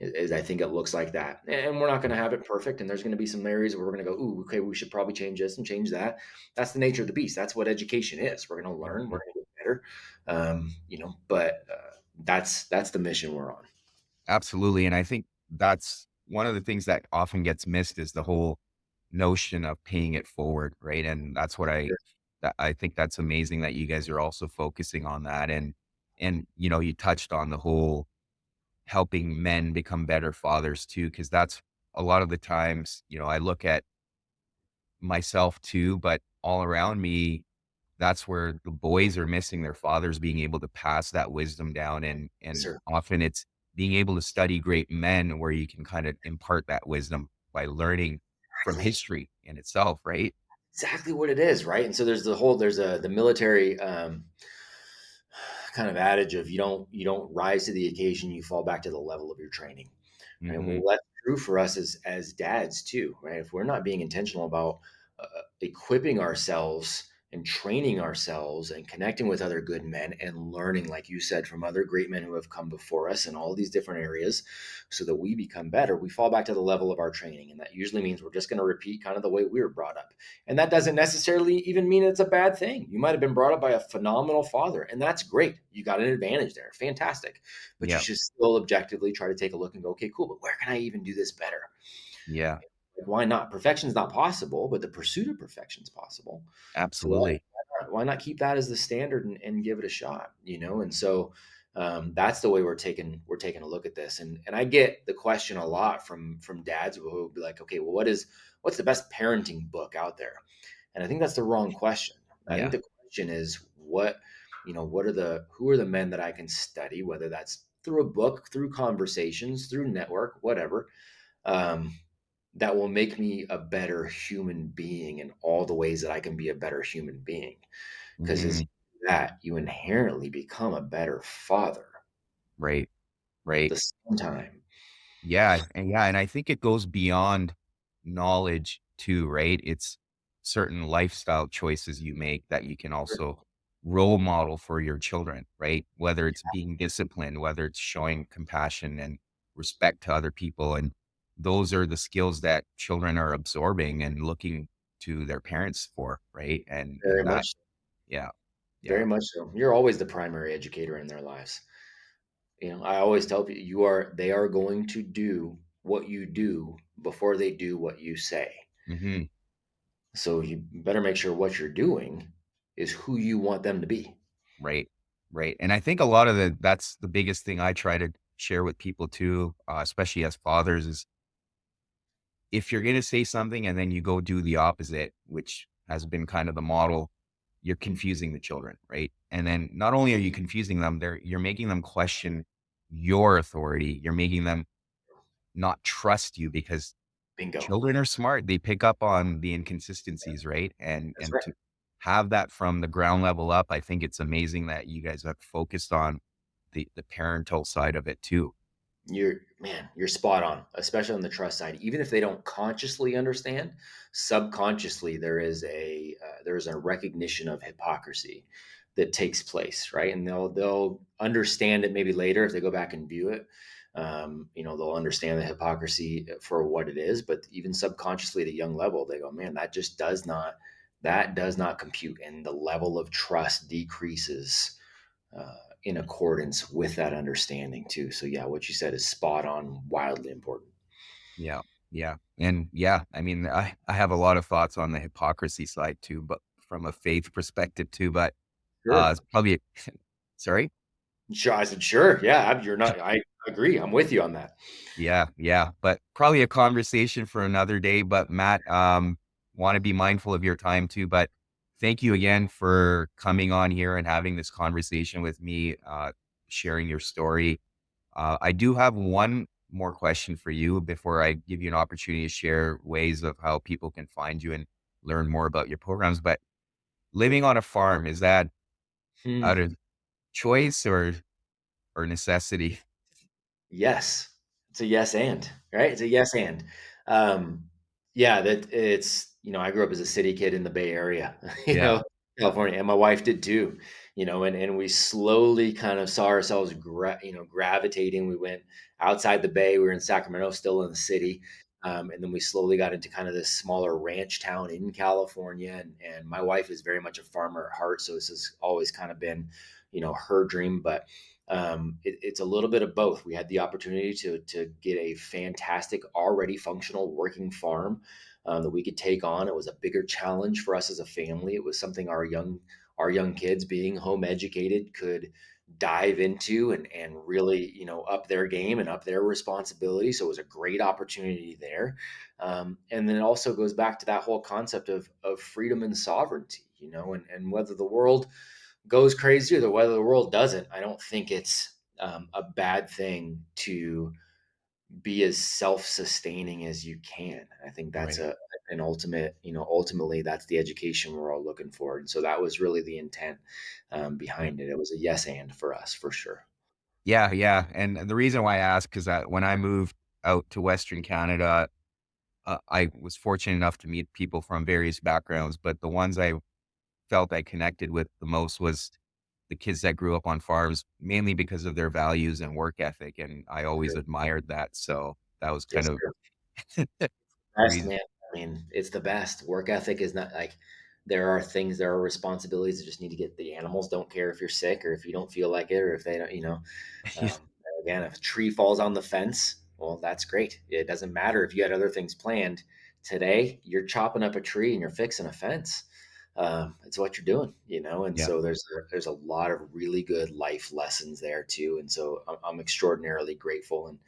B: Is I think it looks like that. And we're not going to have it perfect. And there's going to be some areas where we're going to go, ooh, okay, we should probably change this and change that. That's the nature of the beast. That's what education is. We're going to learn, we're
A: Mhm.
B: going to get better. But that's the mission we're on.
A: Absolutely. And I think that's one of the things that often gets missed is the whole notion of paying it forward, right? And that's what I think that's amazing that you guys are also focusing on that. And you touched on the whole helping men become better fathers too, because that's a lot of the times, I look at myself too, but all around me, that's where the boys are missing their fathers being able to pass that wisdom down. And
B: Sir.
A: often it's being able to study great men where you can kind of impart that wisdom by learning from
B: Exactly.
A: history in itself, right?
B: Exactly what it is, right? And so there's the military kind of adage of you don't rise to the occasion, you fall back to the level of your training. Right.
A: Hmm.
B: Well, that's true for us as dads too, right? If we're not being intentional about equipping ourselves and training ourselves and connecting with other good men and learning, like you said, from other great men who have come before us in all these different areas, so that we become better, we fall back to the level of our training, and that usually means we're just going to repeat kind of the way we were brought up. And that doesn't necessarily even mean it's a bad thing. You might have been brought up by a phenomenal father, and that's great. You got an advantage there. Fantastic. But you
A: Yeah.
B: should still objectively try to take a look and go, okay, cool, but where can I even do this better?
A: Yeah.
B: Like, why not? Perfection is not possible, but the pursuit of perfection is possible. So
A: Absolutely.
B: why not keep that as the standard and give it a shot? And so that's the way we're taking a look at this. And I get the question a lot from dads who will be like, okay, well, what's the best parenting book out there? And I think that's the wrong question. I think
A: Yeah.
B: the question is who are the men that I can study, whether that's through a book, through conversations, through network, whatever, um, that will make me a better human being in all the ways that I can be a better human being. Because as
A: Hmm.
B: that, you inherently become a better father
A: Right.
B: at
A: Right.
B: the same time.
A: Yeah, and I think it goes beyond knowledge too, right? It's certain lifestyle choices you make that you can
B: Sure.
A: also role model for your children, right? Whether it's being disciplined, whether it's showing compassion and respect to other people. And those are the skills that children are absorbing and looking to their parents for, right? And
B: Very
A: that,
B: much,
A: yeah, yeah.
B: very much so. You're always the primary educator in their lives. I always tell people they are going to do what you do before they do what you say.
A: Hmm.
B: So you better make sure what you're doing is who you want them to be.
A: Right. Right. And I think a lot of that's the biggest thing I try to share with people too, especially as fathers, is if you're going to say something and then you go do the opposite, which has been kind of the model, you're confusing the children. Right. And then not only are you confusing them, you're making them question your authority. You're making them not trust you because
B: Bingo.
A: children are smart. They pick up on the inconsistencies, right? And
B: That's
A: and
B: right.
A: to have that from the ground level up, I think it's amazing that you guys have focused on the parental side of it too.
B: You're spot on, especially on the trust side. Even if they don't consciously understand, subconsciously there is a recognition of hypocrisy that takes place, right? And they'll understand it maybe later if they go back and view it. They'll understand the hypocrisy for what it is, but even subconsciously at a young level, they go, "Man, that does not compute," and the level of trust decreases in accordance with that understanding too. So yeah, what you said is spot on, wildly important.
A: Yeah. Yeah. And yeah, I mean, I have a lot of thoughts on the hypocrisy side too, but from a faith perspective too, but
B: Sure.
A: it's probably sorry.
B: Sure. I said, sure. Yeah. You're not, I agree. I'm with you on that.
A: Yeah, yeah, but probably a conversation for another day. But Matt, want to be mindful of your time too. But thank you again for coming on here and having this conversation with me, sharing your story. I do have one more question for you before I give you an opportunity to share ways of how people can find you and learn more about your programs. But living on a farm, is that
B: Hmm.
A: out of choice or necessity?
B: Yes. It's a yes and, right? It's a yes and. Um, yeah, that I grew up as a city kid in the Bay Area,
A: Yeah.
B: California, and my wife did too, and we slowly kind of saw ourselves gravitating. We went outside the Bay. We were in Sacramento, still in the city. And then we slowly got into kind of this smaller ranch town in California. And my wife is very much a farmer at heart. So this has always kind of been, her dream. But it's a little bit of both. We had the opportunity to get a fantastic, already functional working farm that we could take on. It was a bigger challenge for us as a family. It was something our young kids, being home educated, could dive into and really up their game and up their responsibility. So it was a great opportunity there. And then it also goes back to that whole concept of freedom and sovereignty. And whether the world goes crazy or whether the world doesn't, I don't think it's a bad thing to be as self-sustaining as you can. I think that's
A: Right.
B: an ultimately that's the education we're all looking for. And so that was really the intent
A: Yeah.
B: behind it. It was a yes and for us for sure.
A: Yeah, yeah, and the reason why I ask is that when I moved out to Western Canada, I was fortunate enough to meet people from various backgrounds, but the ones I felt I connected with the most was the kids that grew up on farms, mainly because of their values and work ethic, and I always
B: Sure.
A: admired that, so that was kind
B: Yes,
A: of
B: sir.
A: the
B: Best,
A: reason.
B: man. I mean, it's the best. Work ethic is not like there are responsibilities that just need to get the animals don't care if you're sick or if you don't feel like it or if they don't. Um, again, if a tree falls on the fence, well, that's great. It doesn't matter if you had other things planned. Today, you're chopping up a tree and you're fixing a fence. It's what you're doing. And
A: Yeah,
B: so there's a lot of really good life lessons there too. And so I'm extraordinarily grateful.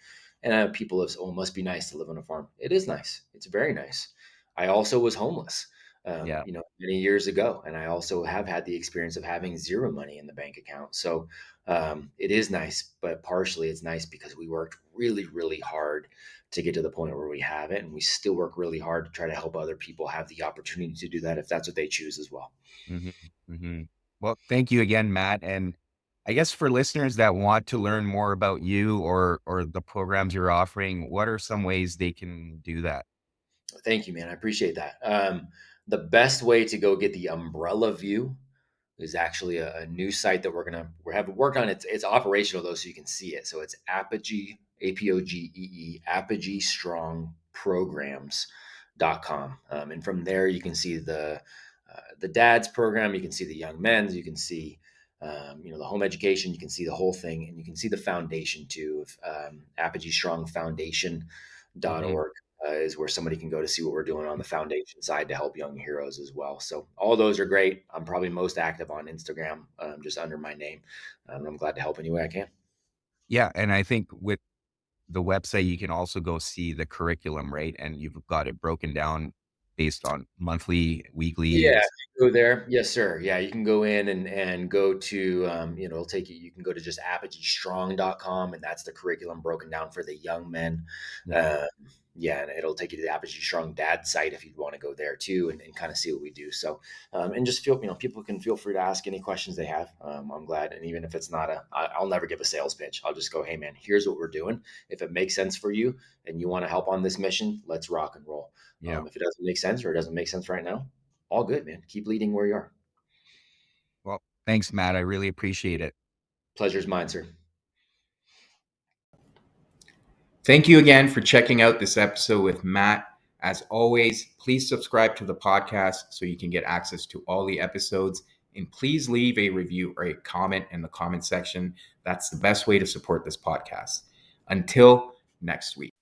B: And people have, oh, it must be nice to live on a farm. It is nice. It's very nice. I also was homeless,
A: yeah,
B: many years ago, and I also have had the experience of having zero money in the bank account. So it is nice, but partially it's nice because we worked really, really hard to get to the point where we have it, and we still work really hard to try to help other people have the opportunity to do that if that's what they choose as well.
A: mhm, mhm. Well, thank you again, Matt. And I guess for listeners that want to learn more about you or the programs you're offering, what are some ways they can do that?
B: Thank you, man. I appreciate that. The best way to go get the umbrella view is actually a new site that we're having worked on. It's operational though, so you can see it. So it's Apogee, APOGEE, Apogee Strong Programs.com. And from there you can see the dad's program, you can see the young men's, you can see the home education, you can see the whole thing, and you can see the foundation too of Apogee Strong
A: Hmm.
B: Foundation.org. Is where somebody can go to see what we're doing on the foundation side to help young heroes as well. So all those are great. I'm probably most active on Instagram, just under my name. I'm glad to help any way I can.
A: Yeah. And I think with the website, you can also go see the curriculum, right? And you've got it broken down based on monthly, weekly,
B: Yeah,
A: and
B: go there. Yes, sir. Yeah, you can go in and go to, it'll take you, you can go to just apogeestrong.com, and that's the curriculum broken down for the young men.
A: yeah,
B: Um, yeah, and it'll take you to the Apogee Strong Dad site if you'd want to go there too and kind of see what we do. So, and just feel, people can feel free to ask any questions they have. I'm glad. And even if it's not I'll never give a sales pitch. I'll just go, hey man, here's what we're doing. If it makes sense for you and you want to help on this mission, let's rock and roll.
A: yeah.
B: If it doesn't make sense or it doesn't make sense right now, all good, man. Keep leading where you are.
A: Well, thanks, Matt. I really appreciate it.
B: Pleasure's mine, sir.
A: Thank you again for checking out this episode with Matt. As always, please subscribe to the podcast so you can get access to all the episodes. And please leave a review or a comment in the comment section. That's the best way to support this podcast. Until next week.